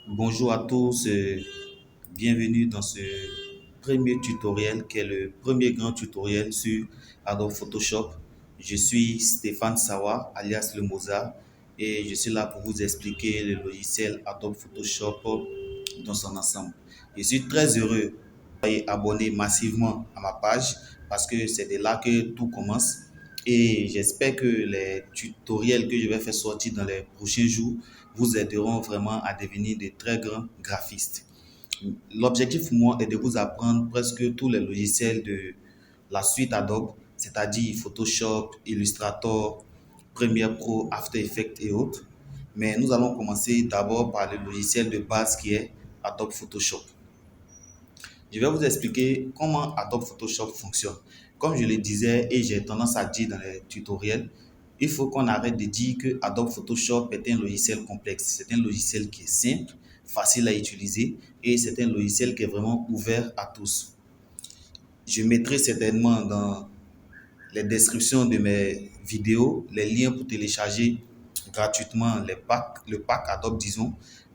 Bonjour à tous, bienvenue dans ce premier tutoriel qui est le premier grand tutoriel sur Adobe Photoshop. Je suis Stéphane Sawa, alias le Mozart, et je suis là pour vous expliquer le logiciel Adobe Photoshop dans son ensemble. Je suis très heureux et abonner massivement à ma page parce que c'est de là que tout commence. Et j'espère que les tutoriels que je vais faire sortir dans les prochains jours vous aideront vraiment à devenir de très grands graphistes. L'objectif pour moi est de vous apprendre presque tous les logiciels de la suite Adobe, c'est-à-dire Photoshop, Illustrator, Premiere Pro, After Effects et autres. Mais nous allons commencer d'abord par le logiciel de base qui est Adobe Photoshop. Je vais vous expliquer comment Adobe Photoshop fonctionne. Comme je le disais et j'ai tendance à dire dans les tutoriels, il faut qu'on arrête de dire que Adobe Photoshop est un logiciel complexe. C'est un logiciel qui est simple, facile à utiliser et c'est un logiciel qui est vraiment ouvert à tous. Je mettrai certainement dans les descriptions de mes vidéos les liens pour télécharger gratuitement le pack Adobe, disons.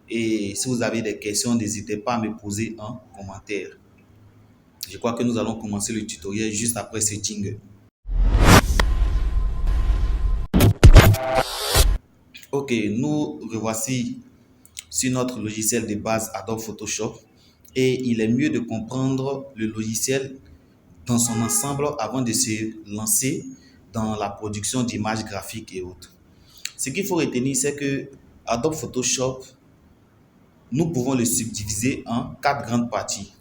Et si vous avez des questions, n'hésitez pas à me poser en commentaire. Je crois que nous allons commencer le tutoriel juste après ce jingle. Ok, nous revoici sur notre logiciel de base Adobe Photoshop et il est mieux de comprendre le logiciel dans son ensemble avant de se lancer dans la production d'images graphiques et autres. Ce qu'il faut retenir, c'est que Adobe Photoshop, nous pouvons le subdiviser en quatre grandes parties.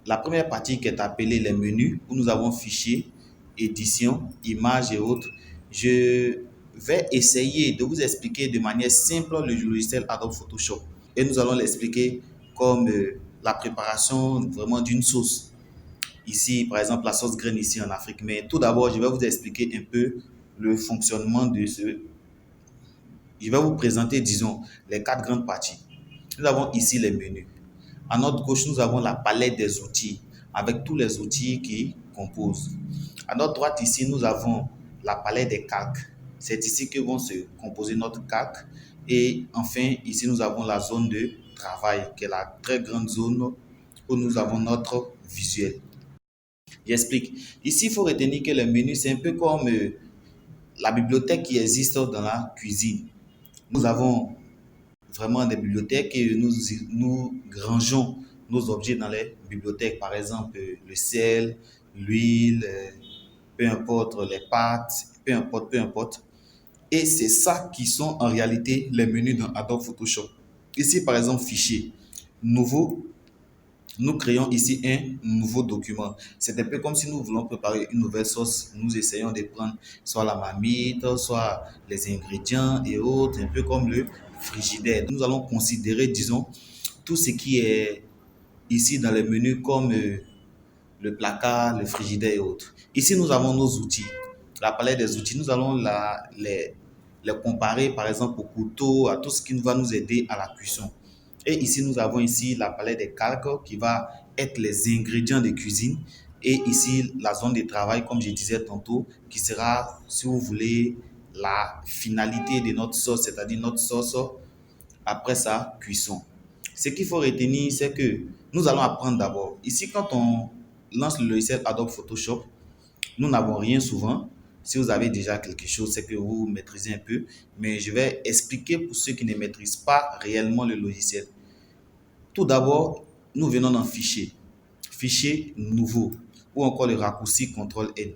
La première partie qui est appelée les menus, où nous avons fichiers, édition, images et autres. Je vais essayer de vous expliquer de manière simple le logiciel Adobe Photoshop. Et nous allons l'expliquer comme la préparation vraiment d'une sauce. Ici, par exemple, la sauce graine ici en Afrique. Mais tout d'abord, je vais vous expliquer un peu le fonctionnement de ce. Je vais vous présenter, disons, les quatre grandes parties. Nous avons ici les menus. À notre gauche, nous avons la palette des outils avec tous les outils qui composent. À notre droite, ici, nous avons la palette des calques. C'est ici que vont se composer notre calque. Et enfin, ici, nous avons la zone de travail, qui est la très grande zone où nous avons notre visuel. J'explique. Ici, il faut retenir que les menus, c'est un peu comme la bibliothèque qui existe dans la cuisine. Nous avons vraiment des bibliothèques et nous rangeons nos objets dans les bibliothèques. Par exemple, le sel, l'huile, peu importe, les pâtes, peu importe. Et c'est ça qui sont en réalité les menus dans Adobe Photoshop. Ici, par exemple, fichier, nouveau, nous créons ici un nouveau document. C'est un peu comme si nous voulons préparer une nouvelle sauce. Nous essayons de prendre soit la marmite, soit les ingrédients et autres, un peu comme le frigidaire. Nous allons considérer, disons, tout ce qui est ici dans le menu comme le placard, le frigidaire et autres. Ici, nous avons nos outils. La palette des outils, nous allons les comparer, par exemple, au couteau, à tout ce qui va nous aider à la cuisson. Et ici, nous avons ici la palette des calques qui va être les ingrédients de cuisine. Et ici, la zone de travail, comme je disais tantôt, qui sera, si vous voulez, la finalité de notre sauce, c'est-à-dire notre sauce après sa cuisson. Ce qu'il faut retenir, c'est que nous allons apprendre d'abord. Ici, quand on lance le logiciel Adobe Photoshop, nous n'avons rien souvent. Si vous avez déjà quelque chose, c'est que vous maîtrisez un peu. Mais je vais expliquer pour ceux qui ne maîtrisent pas réellement le logiciel. Tout d'abord, nous venons dans Fichier, Fichier nouveau, ou encore le raccourci CTRL-N.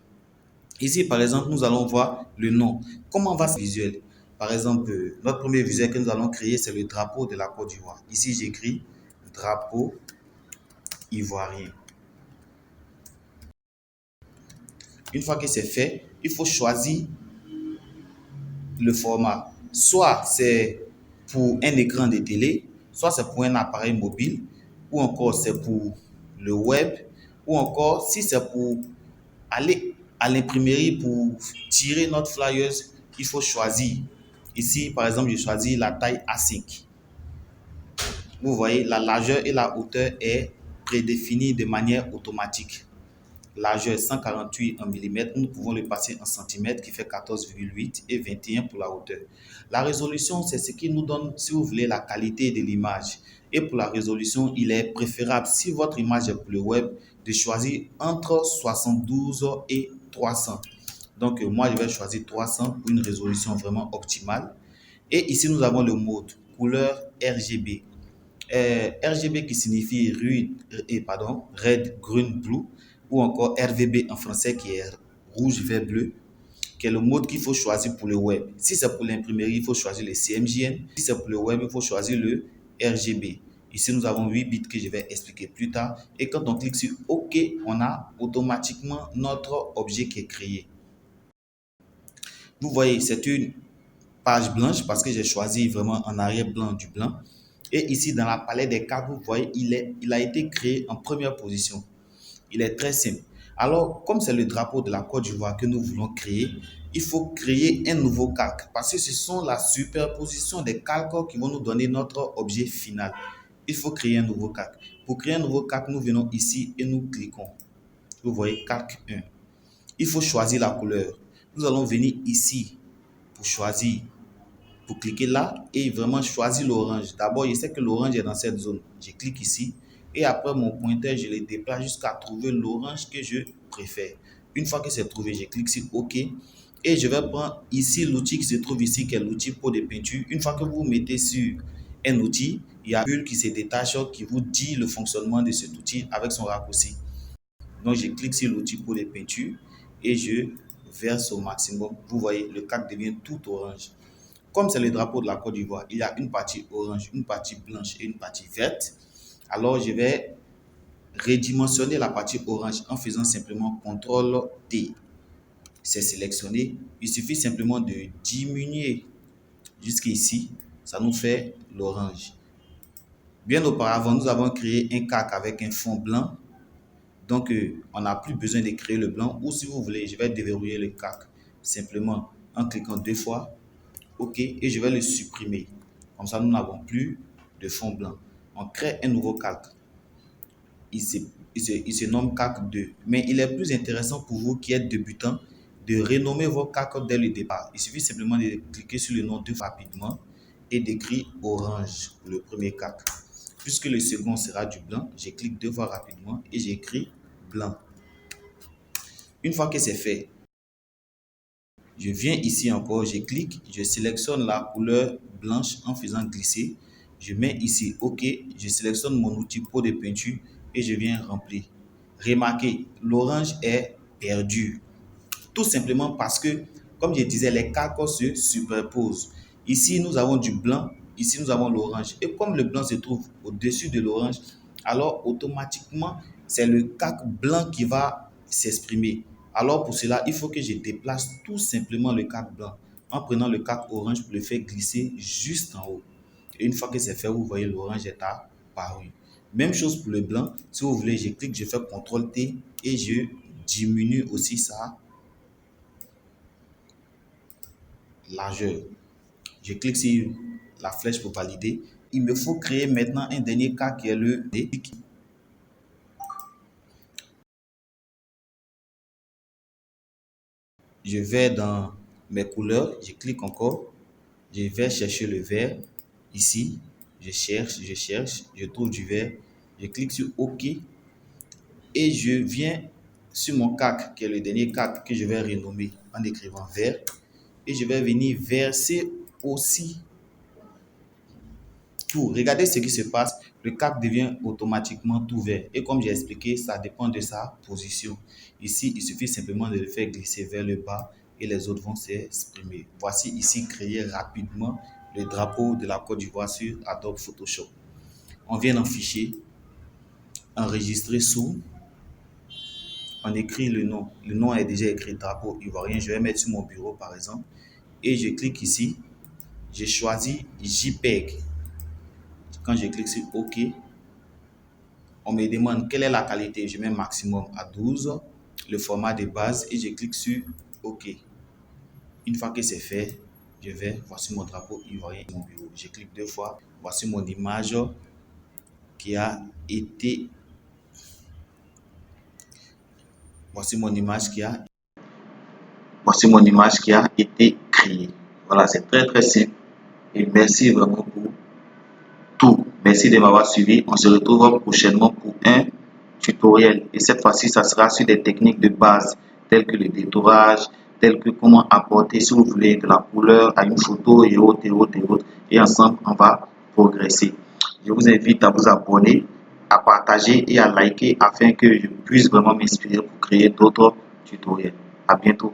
Ici, par exemple, nous allons voir le nom. Comment va ce visuel? Par exemple, notre premier visuel que nous allons créer, c'est le drapeau de la Côte d'Ivoire. Ici, j'écris drapeau ivoirien. Une fois que c'est fait, il faut choisir le format. Soit c'est pour un écran de télé, soit c'est pour un appareil mobile, ou encore c'est pour le web, ou encore si c'est pour aller à l'imprimerie pour tirer notre flyers, il faut choisir. Ici, par exemple, je choisis la taille A5. Vous voyez, la largeur et la hauteur est prédéfinie de manière automatique. largeur 148 en millimètres, nous pouvons le passer en centimètres qui fait 14,8 et 21 pour la hauteur. La résolution, c'est ce qui nous donne, si vous voulez, la qualité de l'image. Et pour la résolution, il est préférable, si votre image est pour le web, de choisir entre 72 et 300. Donc, moi, je vais choisir 300 pour une résolution vraiment optimale. Et ici, nous avons le mode couleur RGB. RGB qui signifie Red, Green, Blue, ou encore RVB en français qui est rouge, vert, bleu, qui est le mode qu'il faut choisir pour le web. Si c'est pour l'imprimerie, il faut choisir le CMJN. Si c'est pour le web, il faut choisir le RGB. Ici, nous avons 8 bits que je vais expliquer plus tard. Et quand on clique sur OK, on a automatiquement notre objet qui est créé. Vous voyez, c'est une page blanche parce que j'ai choisi vraiment en arrière-plan du blanc. Et ici, dans la palette des cartes, vous voyez, il a été créé en première position. Il est très simple. Alors, comme c'est le drapeau de la Côte d'Ivoire que nous voulons créer, il faut créer un nouveau calque parce que ce sont la superposition des calques qui vont nous donner notre objet final. Il faut créer un nouveau calque. Pour créer un nouveau calque, nous venons ici et nous cliquons. Vous voyez, calque 1. Il faut choisir la couleur. Nous allons venir ici pour choisir, pour cliquer là et vraiment choisir l'orange. D'abord, je sais que l'orange est dans cette zone. Je clique ici et après mon pointeur, je le déplace jusqu'à trouver l'orange que je préfère. Une fois que c'est trouvé, je clique sur OK et je vais prendre ici l'outil qui se trouve ici, qui est l'outil pot de peinture. Une fois que vous mettez sur un outil, il y a une bulle qui se détache qui vous dit le fonctionnement de cet outil avec son raccourci. Donc, je clique sur l'outil pot de peinture et je verse au maximum. Vous voyez, le calque devient tout orange. Comme c'est le drapeau de la Côte d'Ivoire, il y a une partie orange, une partie blanche et une partie verte. Alors, je vais redimensionner la partie orange en faisant simplement CTRL T. C'est sélectionné. Il suffit simplement de diminuer jusqu'ici. Ça nous fait l'orange. Bien auparavant, nous avons créé un calque avec un fond blanc. Donc, on n'a plus besoin de créer le blanc. Ou si vous voulez, je vais déverrouiller le calque simplement en cliquant 2 fois. OK, et je vais le supprimer. Comme ça, nous n'avons plus de fond blanc. On crée un nouveau calque. Il se nomme calque 2. Mais il est plus intéressant pour vous qui êtes débutant de renommer vos calques dès le départ. Il suffit simplement de cliquer sur le nom 2 rapidement et d'écrire orange pour le premier calque. Puisque le second sera du blanc, je clique 2 fois rapidement et j'écris blanc. Une fois que c'est fait, je viens ici encore, je clique, je sélectionne la couleur blanche en faisant glisser. Je mets ici OK, je sélectionne mon outil pot de peinture et je viens remplir. Remarquez, l'orange est perdu. Tout simplement parce que, comme je disais, les calques se superposent. Ici, nous avons du blanc, ici, nous avons l'orange. Et comme le blanc se trouve au-dessus de l'orange, alors automatiquement, c'est le calque blanc qui va s'exprimer. Alors pour cela, il faut que je déplace tout simplement le calque blanc en prenant le calque orange pour le faire glisser juste en haut. Et une fois que c'est fait, vous voyez l'orange est apparu. Même chose pour le blanc. Si vous voulez, je clique, je fais CTRL T et je diminue aussi sa largeur. Je clique sur la flèche pour valider. Il me faut créer maintenant un dernier cas qui est le D. Je vais dans mes couleurs, je clique encore, je vais chercher le vert ici, je cherche, je trouve du vert, je clique sur OK et je viens sur mon calque qui est le dernier calque que je vais renommer en écrivant vert et je vais venir verser aussi tout. Regardez ce qui se passe, le calque devient automatiquement tout vert et comme j'ai expliqué, ça dépend de sa position. Ici, il suffit simplement de le faire glisser vers le bas et les autres vont s'exprimer. Voici ici créer rapidement le drapeau de la Côte d'Ivoire sur Adobe Photoshop. On vient dans Fichier, enregistrer sous, on écrit le nom. Le nom est déjà écrit drapeau ivoirien. Je vais mettre sur mon bureau par exemple et je clique ici. Je choisis JPEG. Quand je clique sur OK, on me demande quelle est la qualité. Je mets maximum à 12, le format de base et je clique sur OK. Une fois que c'est fait, voici mon drapeau ivoirien et mon bureau. Je clique 2 fois, voici mon image qui a été Voici mon image qui a, voici mon image qui a été créée. Voilà, c'est très très simple. Et merci vraiment pour tout. Merci de m'avoir suivi. On se retrouve prochainement pour un tutoriel. Et cette fois-ci, ça sera sur des techniques de base telles que le détourage, telles que comment apporter, si vous voulez, de la couleur à une photo et autres, et autres, et autres. Et ensemble, on va progresser. Je vous invite à vous abonner, à partager et à liker afin que je puisse vraiment m'inspirer pour créer d'autres tutoriels. À bientôt.